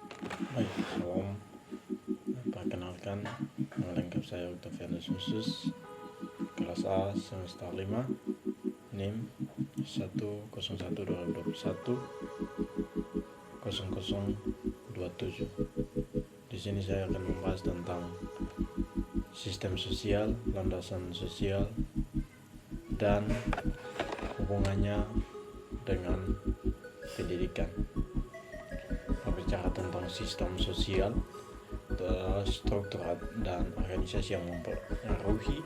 Baik, salam. Perkenalkan, nama lengkap saya Octavianus Musus, kelas A semester 5, NIM 101/2021 0027. Di sini saya akan membahas tentang sistem sosial, landasan sosial, dan hubungannya dengan pendidikan. Berbicara tentang sistem sosial, struktur dan organisasi yang mempengaruhi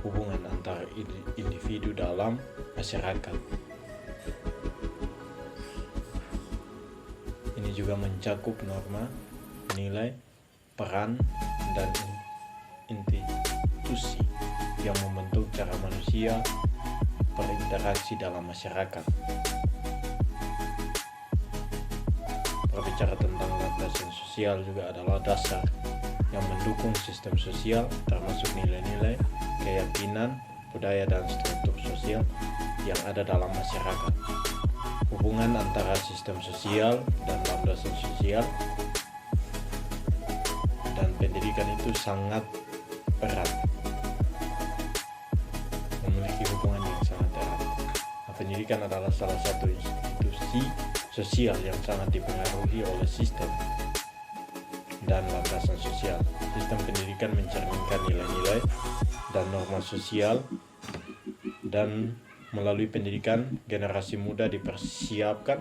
hubungan antara individu dalam masyarakat. Ini juga mencakup norma, nilai, peran, dan institusi yang membentuk cara manusia berinteraksi dalam masyarakat. Berbicara tentang landasan sosial juga adalah dasar yang mendukung sistem sosial, termasuk nilai-nilai, keyakinan, budaya, dan struktur sosial yang ada dalam masyarakat. Hubungan antara sistem sosial dan landasan sosial dan pendidikan itu sangat erat, memiliki hubungan yang sangat erat. Pendidikan adalah salah satu institusi sosial yang sangat dipengaruhi oleh sistem dan landasan sosial. Sistem pendidikan mencerminkan nilai-nilai dan norma sosial, dan melalui pendidikan generasi muda dipersiapkan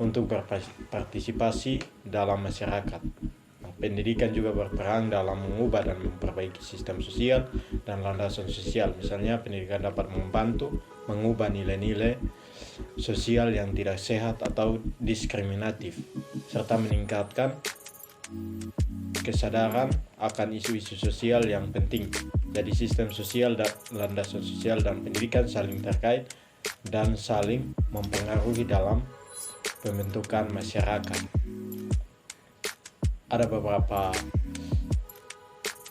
untuk berpartisipasi dalam masyarakat. Pendidikan juga berperan dalam mengubah dan memperbaiki sistem sosial dan landasan sosial. Misalnya, pendidikan dapat membantu mengubah nilai-nilai sosial yang tidak sehat atau diskriminatif, serta meningkatkan kesadaran akan isu-isu sosial yang penting. Jadi sistem sosial dan landasan sosial dan pendidikan saling terkait dan saling mempengaruhi dalam pembentukan masyarakat. Ada beberapa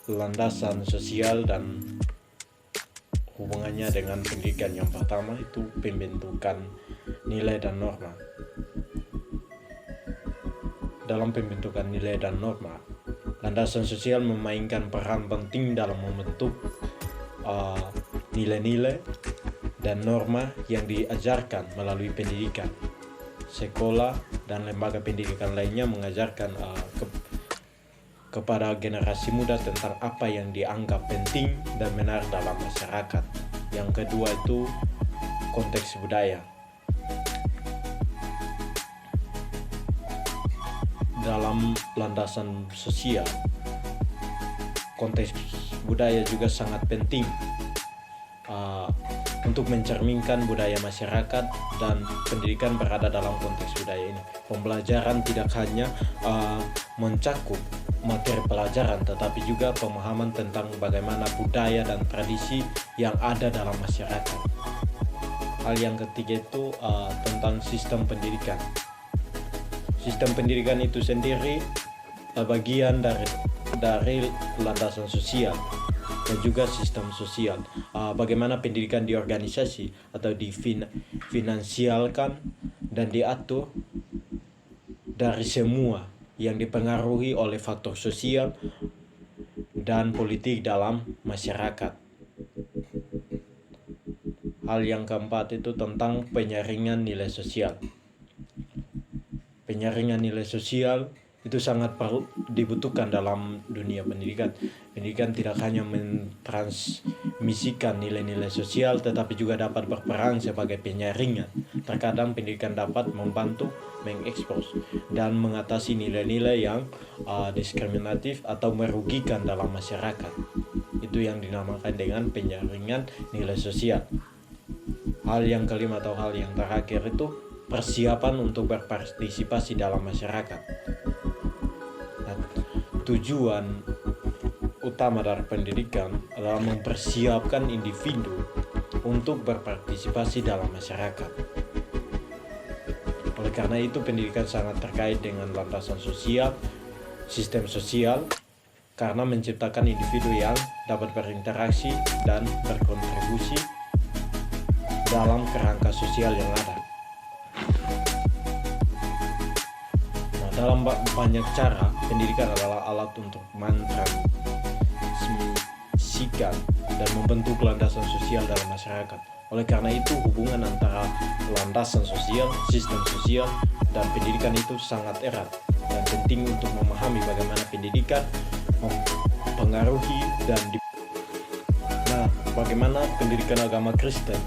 landasan sosial dan hubungannya dengan pendidikan. Yang pertama itu pembentukan nilai dan norma. Dalam pembentukan nilai dan norma, landasan sosial memainkan peran penting dalam membentuk nilai-nilai dan norma yang diajarkan melalui pendidikan. Sekolah dan lembaga pendidikan lainnya mengajarkan kepada generasi muda tentang apa yang dianggap penting dan benar dalam masyarakat. Yang kedua itu konteks budaya. Dalam landasan sosial, konteks budaya juga sangat penting untuk mencerminkan budaya masyarakat, dan pendidikan berada dalam konteks budaya ini. Pembelajaran tidak hanya mencakup materi pelajaran, tetapi juga pemahaman tentang bagaimana budaya dan tradisi yang ada dalam masyarakat. Hal yang ketiga itu tentang sistem pendidikan. Sistem pendidikan itu sendiri bagian dari landasan sosial dan juga sistem sosial. Bagaimana pendidikan diorganisasi atau difinansialkan dan diatur dari semua yang dipengaruhi oleh faktor sosial dan politik dalam masyarakat. Hal yang keempat itu tentang penyaringan nilai sosial. Penyaringan nilai sosial itu sangat dibutuhkan dalam dunia pendidikan. Pendidikan tidak hanya mentransmisikan nilai-nilai sosial, tetapi juga dapat berperan sebagai penyaringan. Terkadang pendidikan dapat membantu mengekspos dan mengatasi nilai-nilai yang diskriminatif atau merugikan dalam masyarakat. Itu yang dinamakan dengan penyaringan nilai sosial. Hal yang kelima atau hal yang terakhir itu persiapan untuk berpartisipasi dalam masyarakat. Nah, tujuan utama dari pendidikan adalah mempersiapkan individu untuk berpartisipasi dalam masyarakat. Oleh karena itu, pendidikan sangat terkait dengan landasan sosial, sistem sosial, karena menciptakan individu yang dapat berinteraksi dan berkontribusi dalam kerangka sosial yang ada. dalam banyak cara, pendidikan adalah alat untuk mentransmisikan dan membentuk landasan sosial dalam masyarakat. Oleh karena itu, hubungan antara landasan sosial, sistem sosial, dan pendidikan itu sangat erat dan penting untuk memahami bagaimana pendidikan mempengaruhi dan bagaimana pendidikan agama Kristen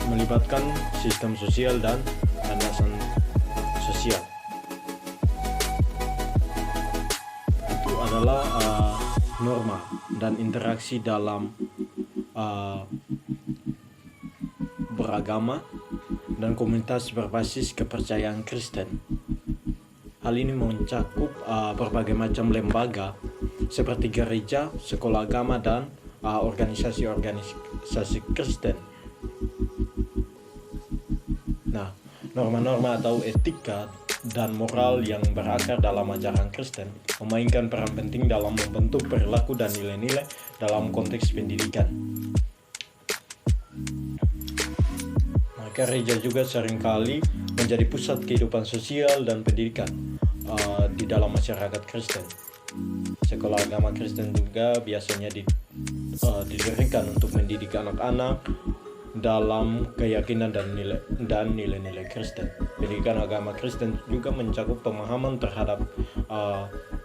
melibatkan sistem sosial dan landasan sosial. Itu adalah norma dan interaksi dalam beragama dan komunitas berbasis kepercayaan Kristen. Hal ini mencakup berbagai macam lembaga seperti gereja, sekolah agama, dan organisasi Kristen. Nah, norma-norma atau etika dan moral yang berakar dalam ajaran Kristen memainkan peran penting dalam membentuk perilaku dan nilai-nilai dalam konteks pendidikan. Nah, gereja juga seringkali menjadi pusat kehidupan sosial dan pendidikan di dalam masyarakat Kristen. Sekolah agama Kristen juga biasanya didirikan untuk mendidik anak-anak dalam keyakinan dan nilai-nilai Kristen. Pendidikan agama Kristen juga mencakup pemahaman terhadap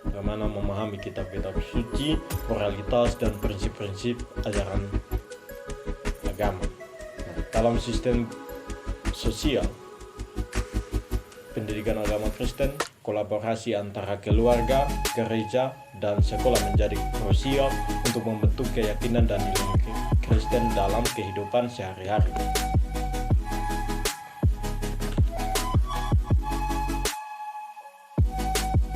bagaimana memahami kitab-kitab suci, moralitas, dan prinsip-prinsip ajaran agama. Dalam sistem sosial, pendidikan agama Kristen, kolaborasi antara keluarga, gereja, dan sekolah menjadi krusial untuk membentuk keyakinan dan nilai Kristen dalam kehidupan sehari-hari.